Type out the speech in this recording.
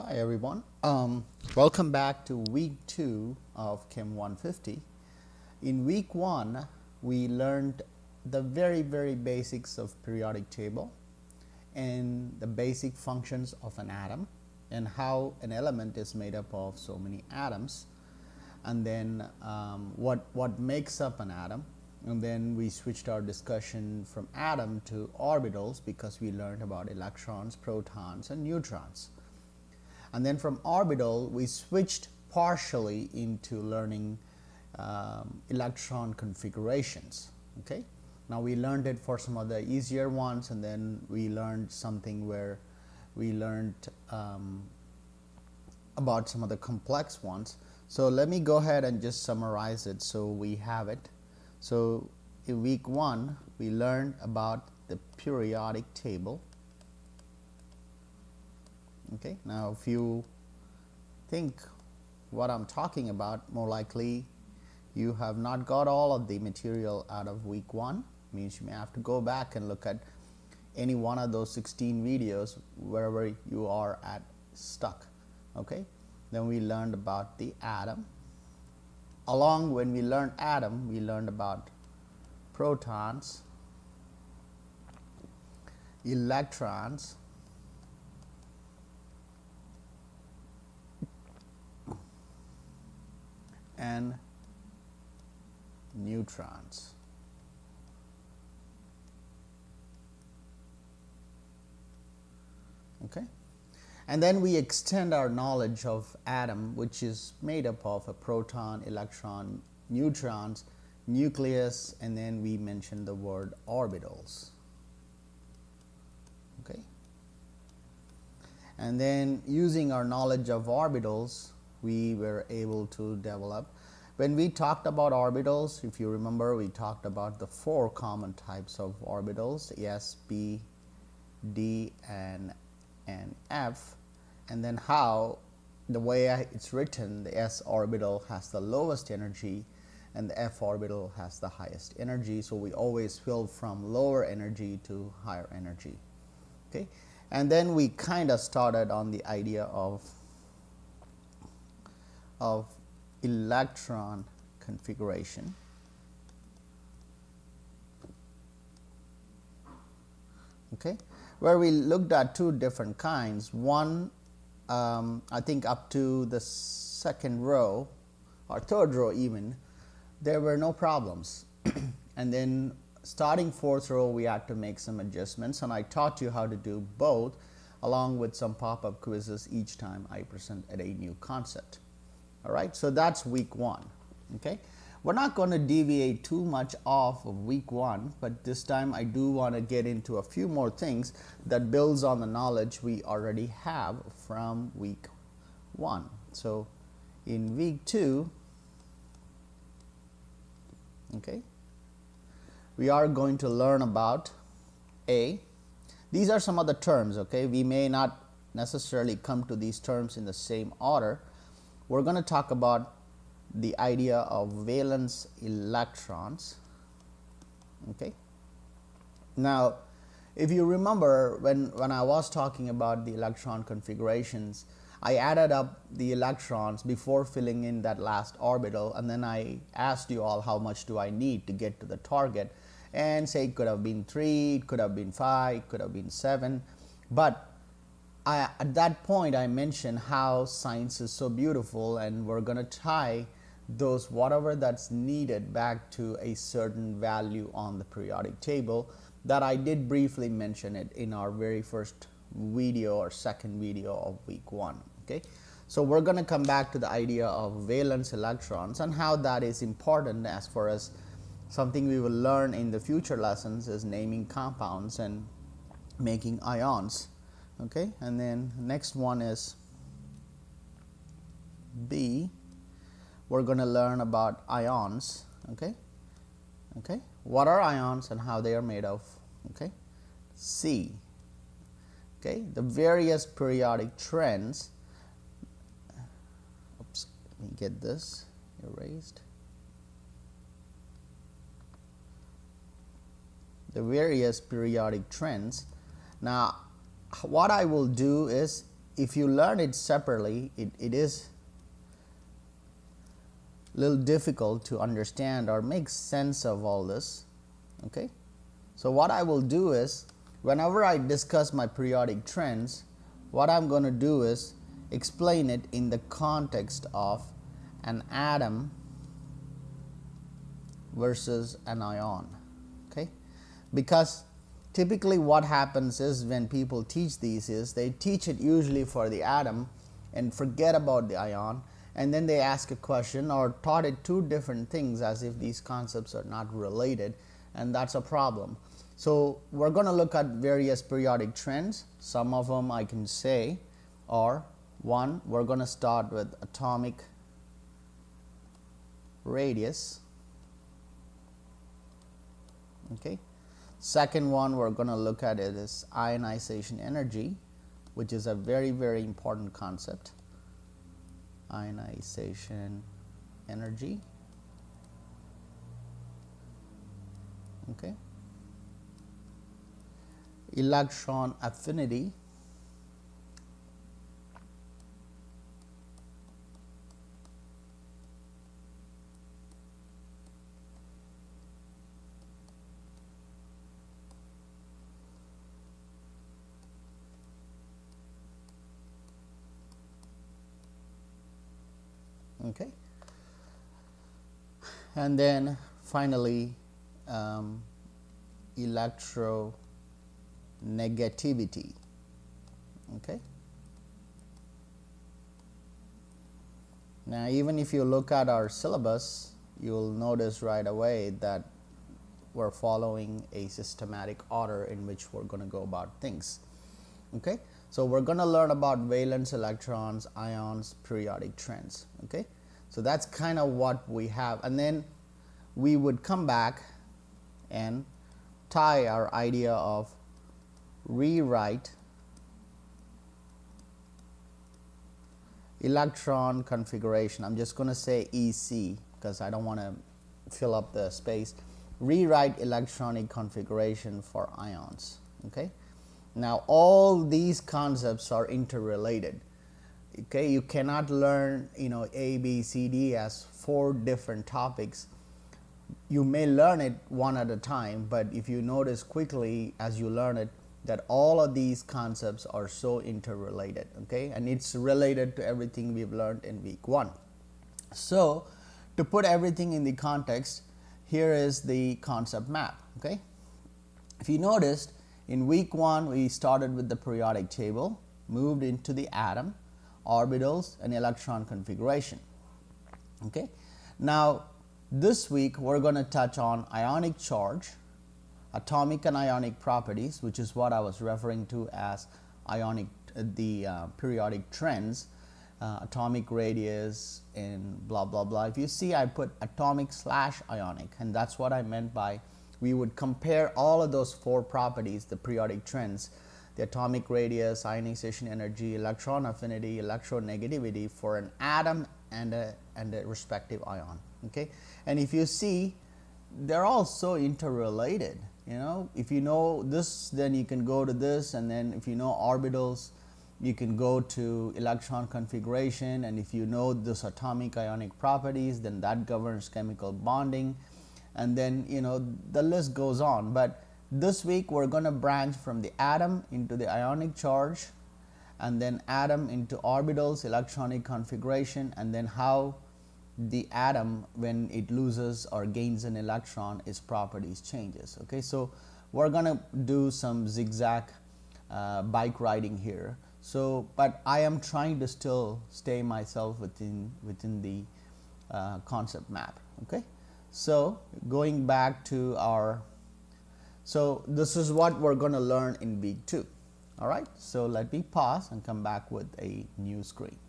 Hi everyone. Welcome back to week 2 of Chem 150. In week 1, we learned the very basics of periodic table and the basic functions of an atom and how an element is made up of so many atoms, and then what makes up an atom. And then we switched our discussion from atom to orbitals because we learned about electrons, protons, and neutrons. And then from orbital, we switched partially into learning electron configurations. Okay. Now we learned it for some of the easier ones, and then we learned something where we learned about some of the complex ones. So let me go ahead and just summarize it so we have it. So in week 1, we learned about the periodic table. Okay, now if you think what I'm talking about, more likely you have not got all of the material out of week 1. Means you may have to go back and look at any one of those 16 videos wherever you are at stuck. Okay, then we learned about the atom. Along when we learned atom, we learned about protons, electrons, and neutrons. Okay, and then we extend our knowledge of atom, which is made up of a proton, electron, neutrons, nucleus, and then we mention the word orbitals. Okay, and then using our knowledge of orbitals, we were able to develop. When we talked about orbitals, if you remember, we talked about the 4 common types of orbitals: S, P, D, and F, and then how the way it's written, the S orbital has the lowest energy and the F orbital has the highest energy. So we always fill from lower energy to higher energy. Okay, and then we kind of started on the idea of electron configuration. Okay, where we looked at 2 different kinds. One, I think up to the 2nd row or 3rd row even, there were no problems. And then starting 4th row, we had to make some adjustments, and I taught you how to do both along with some pop-up quizzes each time I present at a new concept. All right, so that's week 1. Okay, we're not going to deviate too much off of week 1, but this time I do want to get into a few more things that builds on the knowledge we already have from week 1. So in week 2, okay, we are going to learn about A. These are some of the terms. Okay, we may not necessarily come to these terms in the same order. We're going to talk about the idea of valence electrons. Okay. Now, if you remember, when I was talking about the electron configurations, I added up the electrons before filling in that last orbital, and then I asked you all how much do I need to get to the target, and say it could have been 3, it could have been 5, it could have been 7, but at that point I mentioned how science is so beautiful, and we're going to tie those whatever that's needed back to a certain value on the periodic table. That I did briefly mention it in our very first video or 2nd video of week 1. Okay, so we're going to come back to the idea of valence electrons and how that is important as far as something we will learn in the future lessons is naming compounds and making ions. Okay, and then next one is B. We're going to learn about ions. Okay, okay, what are ions and how they are made of. Okay, C. Okay, the various periodic trends. Oops, let me get this erased. The various periodic trends. Now, what I will do is if you learn it separately, it is a little difficult to understand or make sense of all this. Okay, so what I will do is, whenever I discuss my periodic trends, what I'm going to do is explain it in the context of an atom versus an ion. Okay, because typically what happens is, when people teach these, is they teach it usually for the atom and forget about the ion, and then they ask a question or taught it two different things as if these concepts are not related, and that's a problem. So we're going to look at various periodic trends. Some of them I can say are: one, we're going to start with atomic radius. Okay. Second one we're going to look at it is ionization energy, which is a very, very important concept. Ionization energy. Okay. Electron affinity. Okay. And then finally, electronegativity. Okay. Now, even if you look at our syllabus, you will notice right away that we're following a systematic order in which we're going to go about things. Okay. So we're going to learn about valence electrons, ions, periodic trends. Okay. So that's kind of what we have, and then we would come back and tie our idea of rewrite electron configuration. I'm just going to say EC because I don't want to fill up the space. Rewrite electronic configuration for ions. Okay. Now all these concepts are interrelated. Okay, you cannot learn A, B, C, D as 4 different topics. You may learn it one at a time, but if you notice quickly as you learn it that all of these concepts are so interrelated. Okay, and it's related to everything we've learned in week 1. So to put everything in the context, here is the concept map. Okay, if you noticed, in week 1 we started with the periodic table, moved into the atom, orbitals, and electron configuration. Okay. Now this week we're going to touch on ionic charge, atomic and ionic properties, which is what I was referring to as ionic, periodic trends, atomic radius and blah blah blah. If you see, I put atomic / ionic, and that's what I meant by we would compare all of those 4 properties, the periodic trends, the atomic radius, ionization energy, electron affinity, electronegativity for an atom and a respective ion. Okay, and if you see, they're all so interrelated. If you know this, then you can go to this, and then if you know orbitals, you can go to electron configuration, and if you know this atomic ionic properties, then that governs chemical bonding, and then the list goes on. But this week we're going to branch from the atom into the ionic charge, and then atom into orbitals, electronic configuration, and then how the atom, when it loses or gains an electron, its properties changes. Okay, so we're going to do some zigzag bike riding here. So, but I am trying to still stay myself within the concept map. Okay, so going back to our, so this is what we're going to learn in week 2. All right, so let me pause and come back with a new screen.